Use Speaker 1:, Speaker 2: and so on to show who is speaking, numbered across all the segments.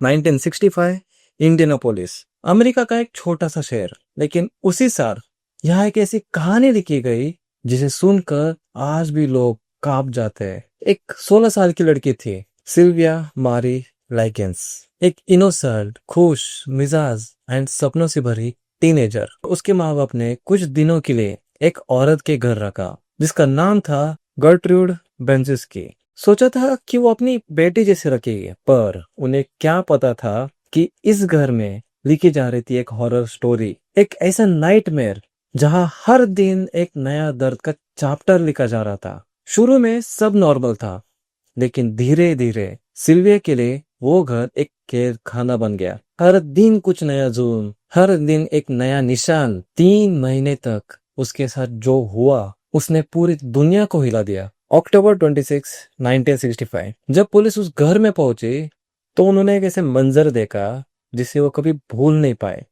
Speaker 1: 1965 Indianapolis, America का एक छोटा सा शहर। लेकिन उसी साल यहाँ एक ऐसी कहानी लिखी गई जिसे सुनकर आज भी लोग कांप जाते हैं। एक 16 साल की लड़की थी, सिल्विया मारी लाइकेंस। एक इनोसेंट, खुश मिजाज एंड सपनों से भरी टीनेजर। उसके माँ बाप ने कुछ दिनों के लिए एक औरत के घर रखा जिसका नाम था गर्ट्रूड बेंजिस्की। सोचा था कि वो अपनी बेटी जैसे रखेगी, पर उन्हें क्या पता था कि इस घर में लिखी जा रही थी एक हॉरर स्टोरी, एक ऐसा नाइटमेयर जहां हर दिन एक नया दर्द का चैप्टर लिखा जा रहा था। शुरू में सब नॉर्मल था, लेकिन धीरे धीरे सिल्विया के लिए वो घर एक कैद खाना बन गया। हर दिन कुछ नया जुल्म, हर दिन एक नया निशान। 3 महीने तक उसके साथ जो हुआ उसने पूरी दुनिया को हिला दिया। अक्टूबर 26, 1965 जब पुलिस उस घर में पहुंची तो उन्होंने एक ऐसे मंजर देखा जिसे वो कभी भूल नहीं पाए।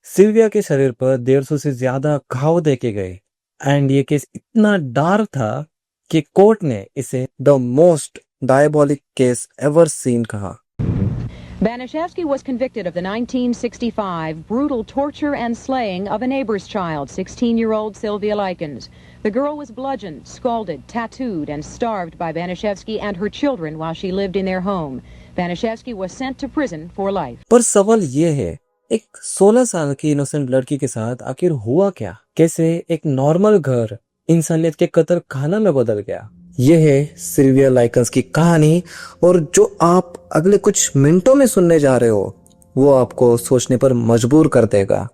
Speaker 1: सिल्विया के शरीर पर 150 से ज्यादा घाव देखे गए एंड ये केस इतना डार्क था कि कोर्ट ने इसे the most diabolic case ever seen कहा।
Speaker 2: Banishevsky was convicted of the 1965 brutal torture and slaying of a neighbor's child, 16-year-old Sylvia Likens. The girl was bludgeoned, scalded, tattooed, and starved by Banishevsky and her children while she lived in their home. Banishevsky was sent to prison for life.
Speaker 1: पर सवाल ये है, एक 16 साल की innocent लड़की के साथ आखिर हुआ क्या? कैसे एक नॉर्मल घर इंसानियत के कत्ल खाना में बदल गया? यह है सिल्विया लाइकेंस की कहानी, और जो आप अगले कुछ मिनटों में सुनने जा रहे हो वो आपको सोचने पर मजबूर कर देगा।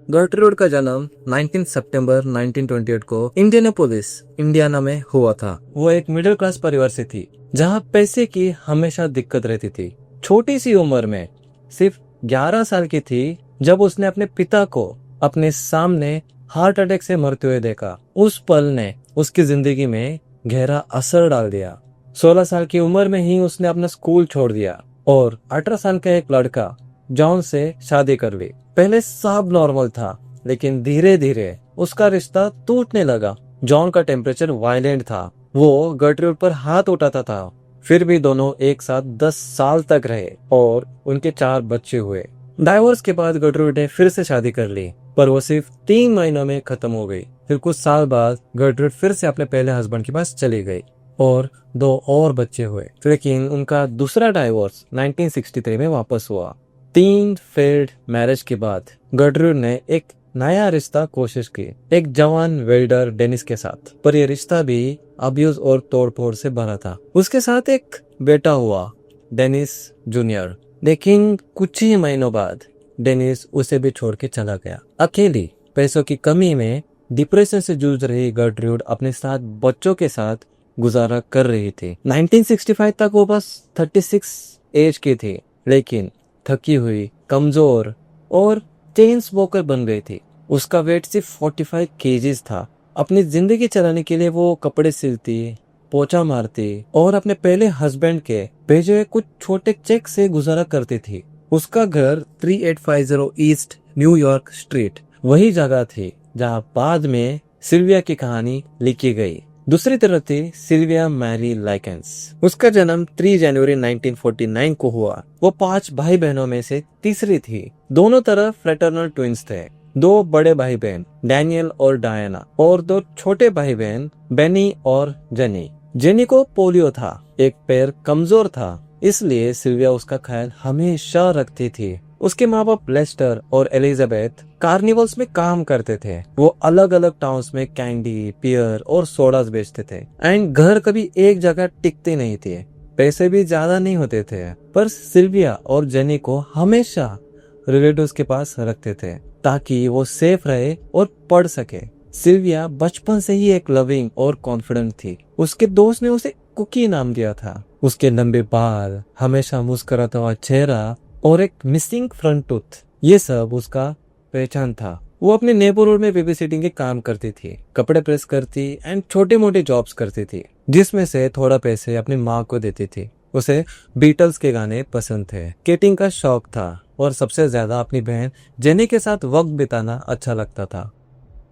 Speaker 1: गर्ट्रूड का जन्म 19 सितंबर 1928 को इंडियानापोलिस, इंडियाना में हुआ था। वो एक मिडिल क्लास परिवार से थी जहां पैसे की हमेशा दिक्कत रहती थी। छोटी सी उम्र में सिर्फ 11 साल की थी जब उसने अपने पिता को अपने सामने हार्ट अटैक से मरते हुए देखा। उस पल ने उसकी जिंदगी में गहरा असर डाल दिया। 16 साल की उम्र में ही उसने अपना स्कूल छोड़ दिया और 18 साल का एक लड़का जॉन से शादी कर ली। पहले सब नॉर्मल था, लेकिन धीरे धीरे उसका रिश्ता टूटने लगा। जॉन का टेम्परेचर वायलेंट था, वो गर्ट्रूड पर हाथ उठाता था। फिर भी दोनों एक साथ 10 साल तक रहे और उनके 4 बच्चे हुए। डाइवोर्स के बाद गर्ट्रूड ने फिर से शादी कर ली, पर वो सिर्फ 3 महीनों में खत्म हो गई। फिर कुछ साल बाद गर्ट्रूड फिर से अपने पहले हस्बैंड के पास चली गई और 2 और बच्चे हुए। लेकिन उनका दूसरा डाइवोर्स 1963 में वापस हुआ। 3 फेल्ड मैरिज के बाद गर्ट्रूड ने एक नया रिश्ता कोशिश की, एक जवान वेल्डर डेनिस के साथ, पर यह रिश्ता भी अब्यूज और तोड़फोड़ से भरा था। उसके साथ एक बेटा हुआ, डेनिस जूनियर। लेकिन कुछ ही महीनों बाद डेनिस उसे भी छोड़ के चला गया। अकेली, पैसों की कमी में डिप्रेशन से जूझ रही गर्ट्रूड अपने 7 बच्चों के साथ गुजारा कर रही थी। 1965 तक वो बस 36 एज की थी, लेकिन थकी हुई, कमजोर और चेन स्मोकर बन गई थी। उसका वेट सिर्फ 45 केजीज था। अपनी जिंदगी चलाने के लिए वो कपड़े सिलती, पोछा मारती और अपने पहले हस्बैंड के भेजे हुए कुछ छोटे चेक से गुजारा करती थी। उसका घर 3850 ईस्ट न्यूयॉर्क स्ट्रीट वही जगह थी जहां बाद में सिल्विया की कहानी लिखी गई। दूसरी तरफ थी सिल्विया मैरी लाइकेंस। उसका जन्म 3 जनवरी 1949 को हुआ। वो 5 भाई बहनों में से तीसरी थी। दोनों तरफ फ्रेटर्नल ट्विंस थे। 2 बड़े भाई बहन डैनियल और डायना, और 2 छोटे भाई बहन बेनी और जेनी। जेनी को पोलियो था, एक पैर कमजोर था, इसलिए सिल्विया उसका ख्याल हमेशा रखती थी। उसके माँ बाप लेस्टर और एलिजाबेथ कार्निवल्स में काम करते थे। वो अलग अलग टाउन्स में कैंडी, पियर और सोडास बेचते थे एंड घर कभी एक जगह टिकते नहीं थे। पैसे भी ज्यादा नहीं होते थे, पर सिल्विया और जेनी को हमेशा रिलेटिव्स के पास रखते थे ताकि वो सेफ रहे और पढ़ सके। सिल्विया बचपन से ही एक लविंग और कॉन्फिडेंट थी। उसके दोस्त ने उसे कुकी नाम दिया था। उसके लंबे बाल, हमेशा मुस्कुराता हुआ चेहरा और एक मिसिंग फ्रंट टूथ, ये सब उसका पहचान था। वो अपने नेबरहुड में बेबी सिटिंग के काम करती थी, कपड़े प्रेस करती एंड छोटे मोटे जॉब्स करती थी, जिसमें से थोड़ा पैसे अपनी माँ को देती थी। उसे बीटल्स के गाने पसंद थे, स्केटिंग का शौक था और सबसे ज्यादा अपनी बहन जेनी के साथ वक्त बिताना अच्छा लगता था।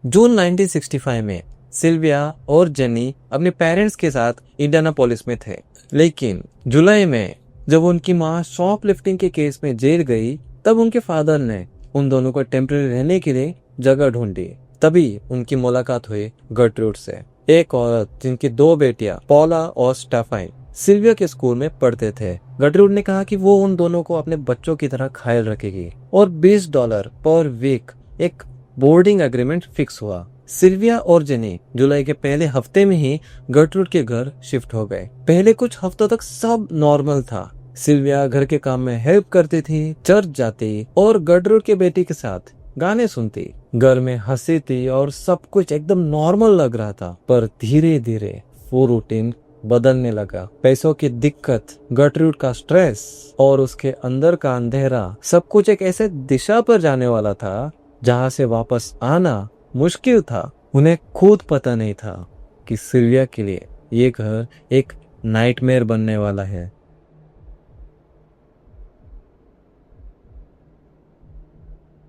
Speaker 1: जून 1965 में सिल्विया और जेनी अपने पेरेंट्स के साथ इंडियानापोलिस में थे, लेकिन जुलाई में जब उनकी माँ शॉपलिफ्टिंग के केस में जेल गई, तब उनके फादर ने उन दोनों को टेम्पररी रहने के लिए जगह ढूंढी। तभी उनकी मुलाकात हुई गर्ट्रूड से, एक औरत जिनकी 2 बेटियां पॉला और स्टेफाइन सिल्विया के स्कूल में पढ़ते थे। गर्ट्रूड ने कहा कि वो उन दोनों को अपने बच्चों की तरह ख्याल रखेगी और $20 पर वीक एक बोर्डिंग एग्रीमेंट फिक्स हुआ। सिल्विया और जेनी जुलाई के पहले हफ्ते में ही गर्ट्रूड के घर शिफ्ट हो गए। पहले कुछ हफ्तों तक सब नॉर्मल था। सिल्विया घर के काम में हेल्प करती थी, चर्च जाती और गर्ट्रूड के बेटी के साथ गाने सुनती। घर में हंसी थी और सब कुछ एकदम नॉर्मल लग रहा था। पर धीरे धीरे वो रूटीन बदलने लगा। पैसों की दिक्कत, गर्ट्रूड का स्ट्रेस और उसके अंदर का अंधेरा, सब कुछ एक ऐसे दिशा पर जाने वाला था जहां से वापस आना मुश्किल था। उन्हें खुद पता नहीं था कि सिल्विया के लिए ये घर एक नाइटमेयर बनने वाला है।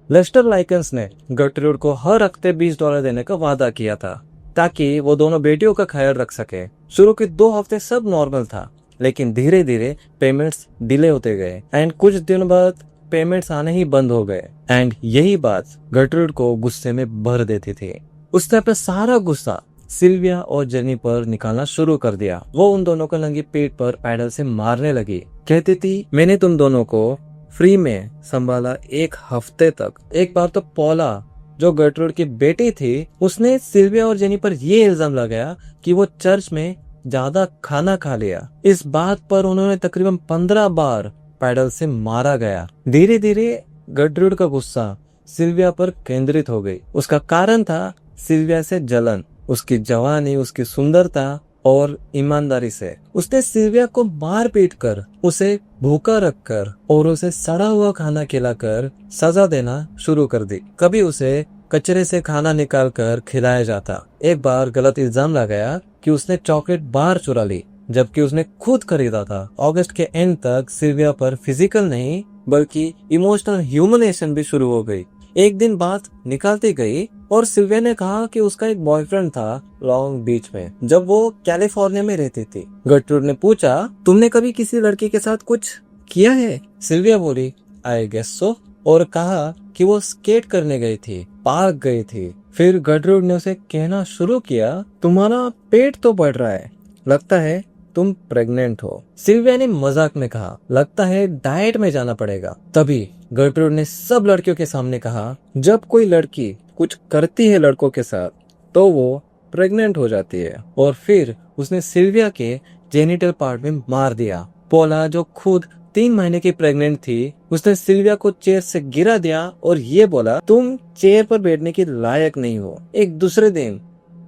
Speaker 1: लेस्टर लाइकन्स ने गर्ट्रूड को हर हफ्ते $20 देने का वादा किया था ताकि वो दोनों बेटियों का ख्याल रख सके। शुरू के 2 हफ्ते सब नॉर्मल था, लेकिन धीरे धीरे पेमेंट्स डिले होते गए एंड कुछ दिन बाद पेमेंट्स आने ही बंद हो गए। एंड यही बात गर्ट्रूड को गुस्से में भर देती थी। उसने अपना सारा गुस्सा सिल्विया और जेनी पर निकालना शुरू कर दिया। वो उन दोनों को नंगी पीठ पर पैडल से मारने लगी। कहती थी, मैंने तुम दोनों को फ्री में संभाला 1 हफ्ते तक। एक बार तो पॉला, जो गर्ट्रूड की बेटी थी, उसने सिल्विया और जेनी पर ये इल्जाम लगाया कि वो चर्च में ज्यादा खाना खा लिया। इस बात पर उन्होंने तकरीबन 15 बार पैडल से मारा गया। धीरे धीरे गर्ट्रूड का गुस्सा सिल्विया पर केंद्रित हो गई। उसका कारण था सिल्विया से जलन, उसकी जवानी, उसकी सुंदरता और ईमानदारी से। उसने सिल्विया को मार पीट कर, उसे भूखा रखकर और उसे सड़ा हुआ खाना खिलाकर सजा देना शुरू कर दी। कभी उसे कचरे से खाना निकाल कर खिलाया जाता। एक बार गलत इल्जाम लगाया कि उसने चॉकलेट बार चुरा ली, जबकि उसने खुद खरीदा था। अगस्त के एंड तक सिल्विया पर फिजिकल नहीं बल्कि इमोशनल ह्यूमिलिएशन भी शुरू हो गई। एक दिन बात निकालती गई और सिल्विया ने कहा कि उसका एक बॉयफ्रेंड था लॉन्ग बीच में, जब वो कैलिफोर्निया में रहती थी। गर्ट्रूड ने पूछा, तुमने कभी किसी लड़की के साथ कुछ किया है? सिल्विया बोली, आई गेस सो, और कहा कि वो स्केट करने गई थी, पार्क गई थी। फिर गर्ट्रूड ने उसे कहना शुरू किया, तुम्हारा पेट तो बढ़ रहा है, लगता है तुम प्रेग्नेंट हो। सिल्विया ने मजाक में कहा, लगता है डाइट में जाना पड़ेगा। तभी गर्ट्रूड ने सब लड़कियों के सामने कहा, जब कोई लड़की कुछ करती है लड़कों के साथ तो वो प्रेग्नेंट हो जाती है। और फिर उसने सिल्विया के जेनिटल पार्ट में मार दिया। पोला, जो खुद 3 महीने की प्रेग्नेंट थी, उसने सिल्विया को चेयर से गिरा दिया और ये बोला, तुम चेयर पर बैठने के लायक नहीं हो। एक दूसरे दिन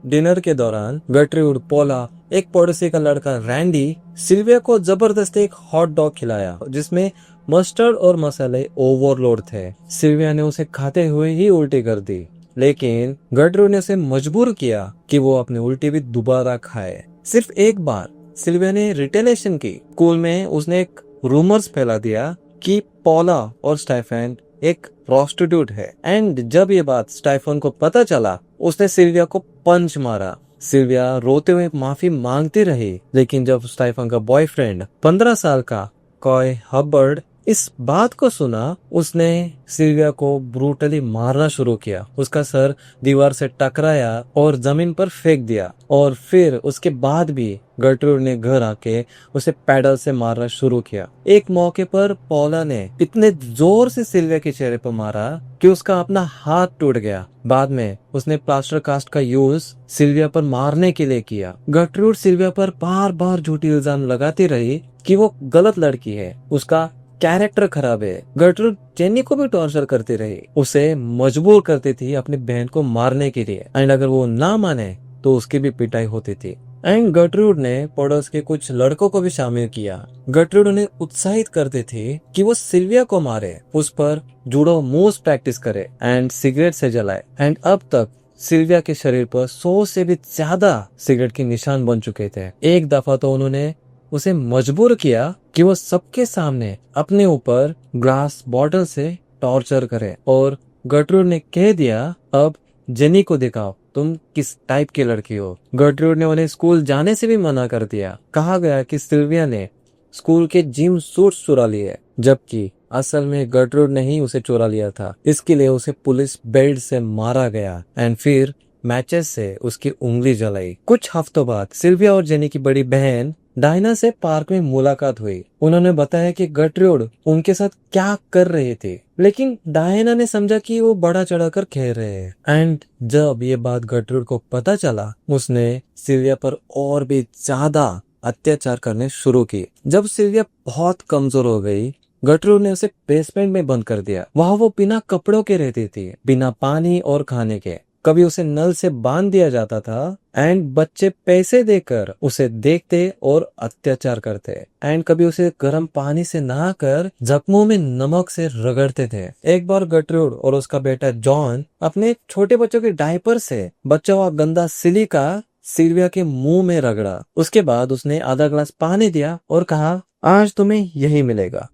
Speaker 1: डिनर के दौरान गर्ट्रूड, पोला, एक पड़ोसी का लड़का रैंडी सिल्विया को जबरदस्ती एक हॉट डॉग खिलाया जिसमें मस्टर्ड और मसाले ओवरलोड थे। सिल्विया ने उसे खाते हुए ही उल्टी कर दी, लेकिन गर्ट्रूड ने उसे मजबूर किया कि वो अपनी उल्टी भी दोबारा खाए। सिर्फ एक बार सिल्विया ने रिटेलिएशन की। स्कूल में उसने एक रूमर्स फैला दिया कि पोला और स्टेफन एक प्रोस्टिट्यूट है। एंड जब ये बात स्टेफन को पता चला, उसने सिल्विया को पंच मारा। सिल्विया रोते हुए माफी मांगती रही, लेकिन जब स्टेफन का बॉयफ्रेंड 15 साल का कॉय हबर्ड इस बात को सुना, उसने सिल्विया को ब्रूटली मारना शुरू किया। उसका सर दीवार से टकराया और जमीन पर फेंक दिया। और फिर उसके बाद भी गर्ट्रूड ने घर आके उसे पैडल से मारना शुरू किया। एक मौके पर पोला ने इतने जोर से सिल्विया के चेहरे पर मारा कि उसका अपना हाथ टूट गया। बाद में उसने प्लास्टर कास्ट का यूज सिल्विया पर मारने के लिए किया। गर्ट्रूड सिल्विया पर बार बार झूठी इल्जाम लगाती रही कि वो गलत लड़की है, उसका कैरेक्टर खराब है। गर्ट्रूड जेनी को भी टॉर्चर करती रही, उसे मजबूर करती थी अपनी बहन को मारने के लिए। एंड अगर वो ना माने तो उसकी भी पिटाई होती थी। एंड गर्ट्रूड ने पड़ोस के कुछ लड़कों को भी शामिल किया। गर्ट्रूड उन्हें उत्साहित करती थी कि वो सिल्विया को मारे, उस पर जूडो मूव्स प्रैक्टिस करे एंड सिगरेट से जलाए। एंड अब तक सिल्विया के शरीर पर 100 से भी ज्यादा सिगरेट के निशान बन चुके थे। एक दफा तो उन्होंने उसे मजबूर किया कि वो सबके सामने अपने ऊपर ग्लास बॉटल से टॉर्चर करे और गर्ट्रूड ने कह दिया, अब जेनी को दिखाओ तुम किस टाइप की लड़की हो। गर्ट्रूड ने उन्हें स्कूल जाने से भी मना कर दिया। कहा गया कि सिल्विया ने स्कूल के जिम सूट चुरा लिए, जबकि असल में गर्ट्रूड ने ही उसे चुरा लिया था। इसके लिए उसे पुलिस बेल्ट से मारा गया एंड फिर मैचेस से उसकी उंगली जलाई। कुछ हफ्तों बाद सिल्विया और जेनी की बड़ी बहन डायना से पार्क में मुलाकात हुई। उन्होंने बताया कि गर्ट्रूड उनके साथ क्या कर रहे थे, लेकिन डायना ने समझा कि वो बड़ा चढ़ाकर खेल रहे हैं। एंड जब ये बात गर्ट्रूड को पता चला, उसने सिल्विया पर और भी ज्यादा अत्याचार करने शुरू की। जब सिल्विया बहुत कमजोर हो गई, गर्ट्रूड ने उसे बेसमेंट में बंद कर दिया। वहां वो बिना कपड़ों के रहती थी, बिना पानी और खाने के। कभी उसे नल से बांध दिया जाता था एंड बच्चे पैसे देकर उसे देखते और अत्याचार करते। एंड कभी उसे गर्म पानी से नहाकर जख्मों में नमक से रगड़ते थे। एक बार गर्ट्रूड और उसका बेटा जॉन अपने छोटे बच्चों के डायपर से बचा हुआ गंदा सिलिका सिल्विया के मुंह में रगड़ा। उसके बाद उसने आधा ग्लास पानी दिया और कहा, आज तुम्हें यही मिलेगा।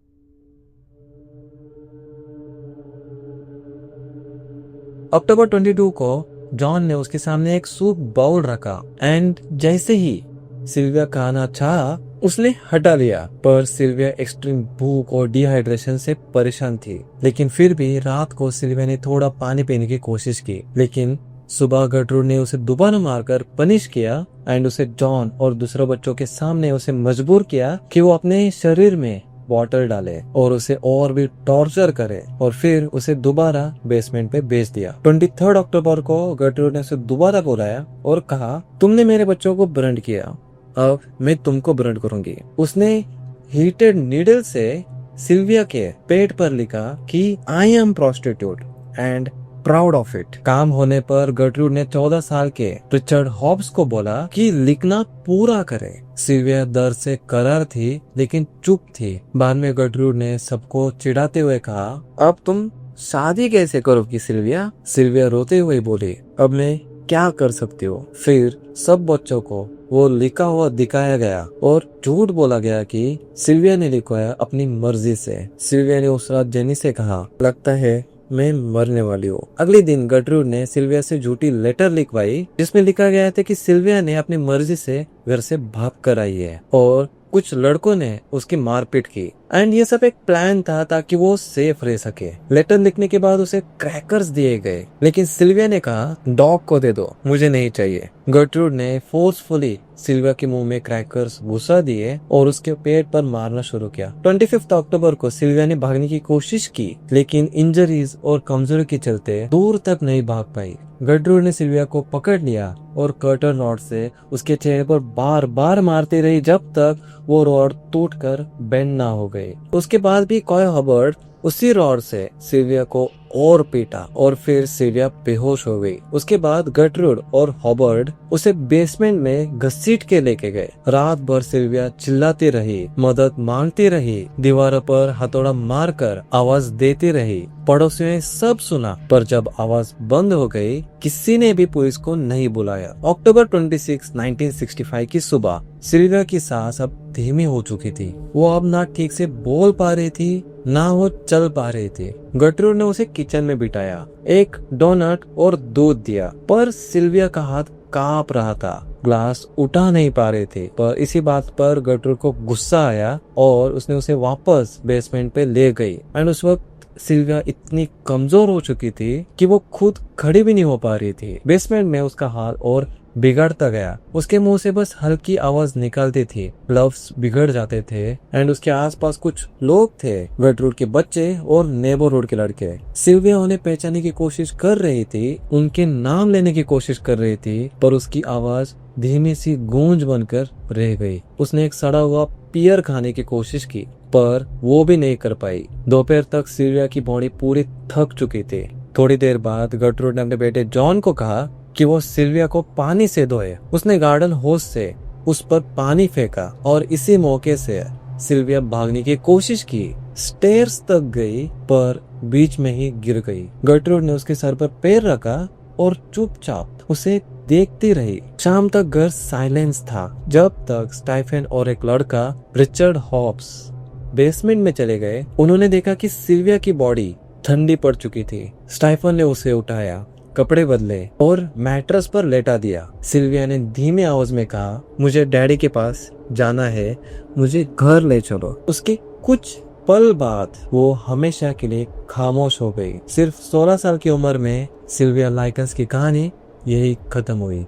Speaker 1: अक्टूबर 22 को जॉन ने उसके सामने एक सूप बाउल रखा एंड जैसे ही सिल्विया खाना चाहा, उसने हटा लिया। पर सिल्विया एक्सट्रीम भूख और डिहाइड्रेशन से परेशान थी, लेकिन फिर भी रात को सिल्विया ने थोड़ा पानी पीने की कोशिश की। लेकिन सुबह गर्ट्रूड ने उसे दोबारा मारकर पनिश किया एंड उसे जॉन और दूसरे बच्चों के सामने उसे मजबूर किया कि वो अपने शरीर में वाटर डाले और उसे और भी टॉर्चर करे, और फिर उसे दोबारा बेसमेंट पे भेज दिया। 23 अक्टूबर को गर्ट्रूड ने उसे दोबारा बुलाया और कहा, तुमने मेरे बच्चों को ब्रंड किया, अब मैं तुमको ब्रंड करूंगी। उसने हीटेड नीडल से सिल्विया के पेट पर लिखा कि I am prostitute and proud of it. काम होने पर गर्ट्रूड ने 14 साल के रिचर्ड हॉब्स को बोला कि लिखना पूरा करे। सिल्विया दर्द से करार थी, लेकिन चुप थी। बाद में गर्ट्रूड ने सबको चिढ़ाते हुए कहा, अब तुम शादी कैसे करोगी सिल्विया? सिल्विया रोते हुए बोली, अब मैं क्या कर सकती हूँ? फिर सब बच्चों को वो लिखा हुआ दिखाया गया और झूठ बोला गया कि सिल्विया ने लिखवाया अपनी मर्जी से। सिल्विया ने उस रात जेनी से कहा, लगता है मैं मरने वाली हूँ। अगले दिन गर्ट्रूड ने सिल्विया से झूठी लेटर लिखवाई, जिसमें लिखा गया था कि सिल्विया ने अपनी मर्जी से घर से भाग कर आई है और कुछ लड़कों ने उसकी मारपीट की। एंड ये सब एक प्लान था ताकि वो सेफ रह सके। लेटर लिखने के बाद उसे क्रैकर्स दिए गए, लेकिन सिल्विया ने कहा, डॉग को दे दो, मुझे नहीं चाहिए। गर्ट्रूड ने फोर्सफुली सिल्विया के मुंह में क्रैकर्स घुसा दिए और उसके पेट पर मारना शुरू किया। 25 अक्टूबर को सिल्विया ने भागने की कोशिश की, लेकिन इंजरीज और कमजोरी के चलते दूर तक नहीं भाग पाई। गर्ट्रूड ने सिल्विया को पकड़ लिया और कटर रॉड से उसके चेहरे पर बार बार मारती रही जब तक वो रॉड टूटकर बेंड ना हो गई। उसके बाद भी कॉय हबर्ड उसी रॉड से सिल्विया को और पीटा और फिर सिल्विया बेहोश हो गई। उसके बाद गर्ट्रूड और हॉबर्ड उसे बेसमेंट में घसीट के लेके गए। रात भर सिल्विया चिल्लाती रही, मदद मांगती रही, दीवारों पर हथौड़ा मारकर आवाज देती रही। पड़ोसियों ने सब सुना, पर जब आवाज बंद हो गई, किसी ने भी पुलिस को नहीं बुलाया। अक्टूबर 26, 1965 की सुबह सिल्विया की सांस अब धीमी हो चुकी थी। वो अब ना ठीक से बोल पा रही थी, ना वो चल पा रही थी। गर्ट्रूड ने उसे किचन में बिठाया, एक डोनट और दूध दिया, पर सिल्विया का हाथ कांप रहा था, ग्लास उठा नहीं पा रहे थे। पर इसी बात पर गर्ट्रूड को गुस्सा आया और उसने उसे वापस बेसमेंट पे ले गई। एंड उस वक्त सिल्विया इतनी कमजोर हो चुकी थी कि वो खुद खड़ी भी नहीं हो पा रही थी। बेसमेंट में उसका हाल और बिगड़ता गया। उसके मुंह से बस हल्की आवाज निकलती थी, लफ्ज बिगड़ जाते थे। एंड उसके आसपास कुछ लोग थे, गर्ट्रूड के बच्चे और नेबरहुड के लड़के। सिल्विया उन्हें पहचानने की कोशिश कर रही थी, उनके नाम लेने की कोशिश कर रही थी, पर उसकी आवाज धीमी सी गूंज बनकर रह गई। उसने एक सड़ा हुआ पियर खाने की कोशिश की, पर वो भी नहीं कर पाई। दोपहर तक सिल्विया की बॉडी पूरी थक चुकी थी। थोड़ी देर बाद गर्ट्रूड ने अपने बेटे जॉन को कहा कि वो सिल्विया को पानी से धोए। उसने गार्डन होस से उस पर पानी फेंका और इसी मौके से सिल्विया भागने की कोशिश की। स्टेयर्स तक गई, पर बीच में ही गिर गई। गर्ट्रूड ने उसके सर पर पैर रखा और चुपचाप उसे देखती रही। शाम तक घर साइलेंस था, जब तक स्टाइफन और एक लड़का रिचर्ड हॉब्स बेसमेंट में चले गए। उन्होंने देखा कि सिल्विया की बॉडी ठंडी पड़ चुकी थी। स्टाइफन ने उसे उठाया, कपड़े बदले और मैट्रेस पर लेटा दिया। सिल्विया ने धीमे आवाज में कहा, मुझे डैडी के पास जाना है, मुझे घर ले चलो। उसके कुछ पल बाद वो हमेशा के लिए खामोश हो गई। सिर्फ 16 साल की उम्र में सिल्विया लाइकन्स की कहानी यही खत्म हुई।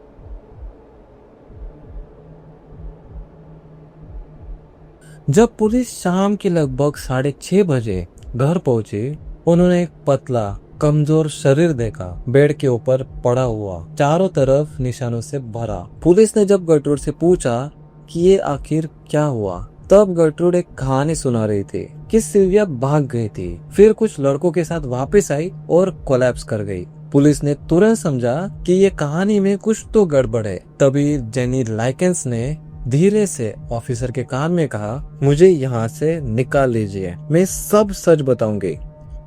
Speaker 1: जब पुलिस शाम के लगभग 6:30 बजे घर पहुंची, उन्होंने एक पतला कमजोर शरीर देखा, बेड के ऊपर पड़ा हुआ, चारों तरफ निशानों से भरा। पुलिस ने जब गर्ट्रूड से पूछा कि ये आखिर क्या हुआ, तब गर्ट्रूड एक कहानी सुना रही थी कि सिल्विया भाग गई थी, फिर कुछ लड़कों के साथ वापस आई और कोलैप्स कर गई। पुलिस ने तुरंत समझा कि ये कहानी में कुछ तो गड़बड़ है। तभी जेनी लाइकन्स ने धीरे से ऑफिसर के कान में कहा, मुझे यहाँ से निकाल लीजिए, मैं सब सच बताऊंगी।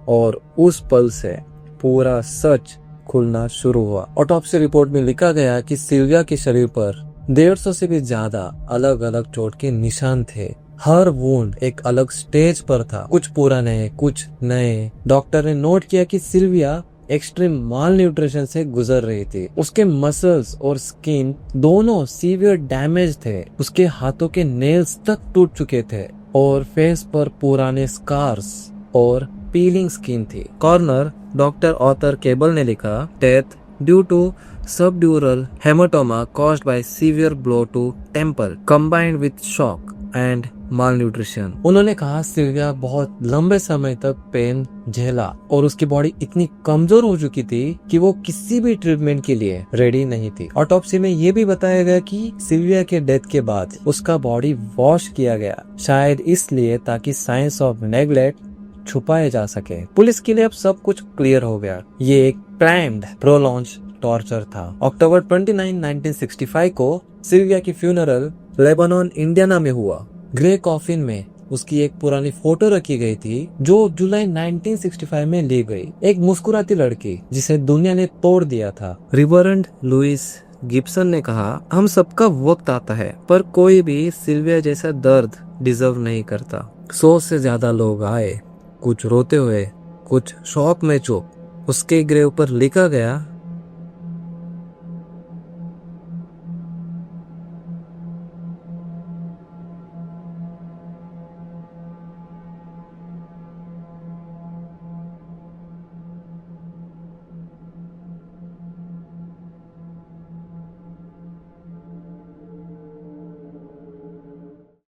Speaker 1: और उस पल से पूरा सच खुलना शुरू हुआ। ऑटोप्सी रिपोर्ट में लिखा गया कि सिल्विया के शरीर पर 150 से भी ज्यादा अलग अलग चोट के निशान थे। हर वुंड एक अलग स्टेज पर था, कुछ पुराने कुछ नए। डॉक्टर ने नोट किया कि सिल्विया एक्सट्रीम माल न्यूट्रिशन से गुजर रही थी। उसके मसल्स और स्किन दोनों सीवियर डैमेज थे। उसके हाथों के नेल्स तक टूट चुके थे और फेस पर पुराने स्कार्स और पीलिंग स्किन थी। कॉर्नर डॉक्टर ऑथर केबल ने लिखा, death due to subdural haematoma caused by severe blow to temple combined with shock and malnutrition. उन्होंने कहा सिल्विया बहुत लंबे समय तक पेन झेला और उसकी बॉडी इतनी कमजोर हो चुकी थी कि वो किसी भी ट्रीटमेंट के लिए रेडी नहीं थी। ऑटोप्सी में ये भी बताया गया कि सिल्विया के डेथ के बाद उसका बॉडी वॉश किया गया, शायद इसलिए ताकि साइंस ऑफ नेग्लेक्ट छुपाए जा सके। पुलिस के लिए अब सब कुछ क्लियर हो गया। ये एक प्लान्ड प्रोलॉन्ग टॉर्चर था। अक्टूबर 29, 1965 को सिल्विया की फ्यूनरल लेबनान, इंडियाना में हुआ। ग्रे कॉफिन में उसकी एक पुरानी फोटो रखी गई थी जो जुलाई 1965 में ली गई। एक मुस्कुराती लड़की जिसे दुनिया ने तोड़ दिया था। रिवरेंड लुइस गिब्सन ने कहा, हम सबका वक्त आता है पर कोई भी सिल्विया जैसा दर्द डिजर्व नहीं करता। 100 से ज्यादा लोग आए, कुछ रोते हुए, कुछ शौक में चुप। उसके ग्रेव पर लिखा गया,